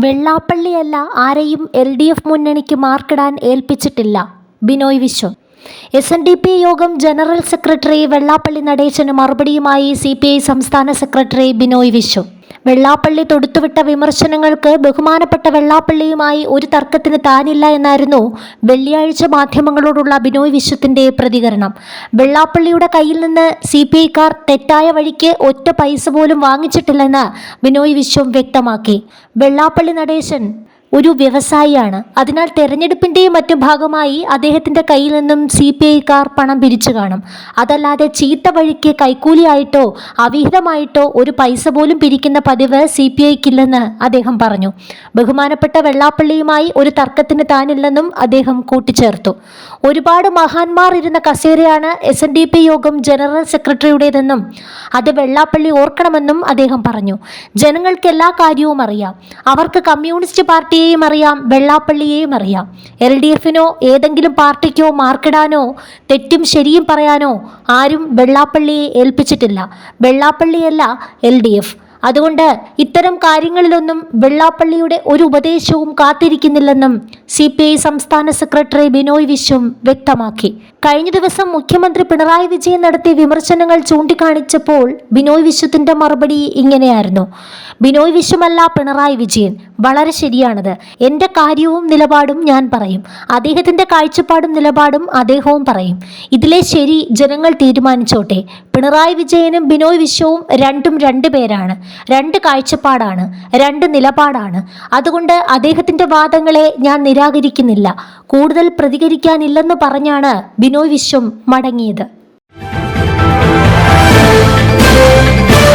വെള്ളാപ്പള്ളിയല്ല ആരെയും LDF മുന്നണിക്ക് മാർക്കിടാൻ ഏൽപ്പിച്ചിട്ടില്ല. Binoy Viswam. SNDP യോഗം ജനറൽ സെക്രട്ടറി വെള്ളാപ്പള്ളി നടേശന് മറുപടിയുമായി CPI സംസ്ഥാന സെക്രട്ടറി ബിനോയ് വിശ്വം. വെള്ളാപ്പള്ളി തൊടുത്തുവിട്ട വിമർശനങ്ങൾക്ക് ബഹുമാനപ്പെട്ട വെള്ളാപ്പള്ളിയുമായി ഒരു തർക്കത്തിന് താനില്ല എന്നായിരുന്നു വെള്ളിയാഴ്ച മാധ്യമങ്ങളോടുള്ള ബിനോയ് വിശ്വത്തിന്റെ പ്രതികരണം. വെള്ളാപ്പള്ളിയുടെ കയ്യിൽ നിന്ന് CPIക്കാർ തെറ്റായ വഴിക്ക് ഒറ്റ പൈസ പോലും വാങ്ങിച്ചിട്ടില്ലെന്ന് ബിനോയ് വിശ്വം വ്യക്തമാക്കി. വെള്ളാപ്പള്ളി നടേശൻ ഒരു വ്യവസായിയാണ്. അതിനാൽ തെരഞ്ഞെടുപ്പിൻ്റെയും മറ്റു ഭാഗമായി അദ്ദേഹത്തിൻ്റെ കയ്യിൽ നിന്നും CPIക്കാർ പണം പിരിച്ചു കാണും. അതല്ലാതെ ചീത്ത വഴിക്ക് കൈക്കൂലിയായിട്ടോ അവിഹിതമായിട്ടോ ഒരു പൈസ പോലും പിരിക്കുന്ന പതിവ് CPIക്കില്ലെന്ന് അദ്ദേഹം പറഞ്ഞു. ബഹുമാനപ്പെട്ട വെള്ളാപ്പള്ളിയുമായി ഒരു തർക്കത്തിന് താനില്ലെന്നും അദ്ദേഹം കൂട്ടിച്ചേർത്തു. ഒരുപാട് മഹാന്മാർ ഇരുന്ന കസേരയാണ് SNDP യോഗം ജനറൽ സെക്രട്ടറിയുടേതെന്നും അത് വെള്ളാപ്പള്ളി ഓർക്കണമെന്നും അദ്ദേഹം പറഞ്ഞു. ജനങ്ങൾക്ക് എല്ലാ കാര്യവും അറിയാം. അവർക്ക് കമ്മ്യൂണിസ്റ്റ് പാർട്ടിയെയും അറിയാം, വെള്ളാപ്പള്ളിയെയും അറിയാം. LDFനോ ഏതെങ്കിലും പാർട്ടിക്കോ മാർക്കിടാനോ തെറ്റും ശരിയും പറയാനോ ആരും വെള്ളാപ്പള്ളിയെ ഏൽപ്പിച്ചിട്ടില്ല. വെള്ളാപ്പള്ളിയല്ല LDF. അതുകൊണ്ട് ഇത്തരം കാര്യങ്ങളിലൊന്നും വെള്ളാപ്പള്ളിയുടെ ഒരു ഉപദേശവും കാത്തിരിക്കുന്നില്ലെന്നും CPI സംസ്ഥാന സെക്രട്ടറി ബിനോയ് വിശ്വം വ്യക്തമാക്കി. കഴിഞ്ഞ ദിവസം മുഖ്യമന്ത്രി പിണറായി വിജയൻ നടത്തിയ വിമർശനങ്ങൾ ചൂണ്ടിക്കാണിച്ചപ്പോൾ ബിനോയ് വിശ്വത്തിന്റെ മറുപടി ഇങ്ങനെയായിരുന്നു. ബിനോയ് വിശ്വമല്ല പിണറായി വിജയൻ. വളരെ ശരിയാണത്. എൻ്റെ കാര്യവും നിലപാടും ഞാൻ പറയും. അദ്ദേഹത്തിൻ്റെ കാഴ്ചപ്പാടും നിലപാടും അദ്ദേഹവും പറയും. ഇതിലെ ശരി ജനങ്ങൾ തീരുമാനിച്ചോട്ടെ. പിണറായി വിജയനും ബിനോയ് വിശ്വവും രണ്ടും രണ്ട് പേരാണ്, രണ്ട് കാഴ്ചപ്പാടാണ്, രണ്ട് നിലപാടാണ്. അതുകൊണ്ട് അദ്ദേഹത്തിൻ്റെ വാദങ്ങളെ ഞാൻ നിരാകരിക്കുന്നില്ല. കൂടുതൽ പ്രതികരിക്കാനില്ലെന്ന് പറഞ്ഞാണ് ബിനോയ് വിശ്വം മടങ്ങിയത്.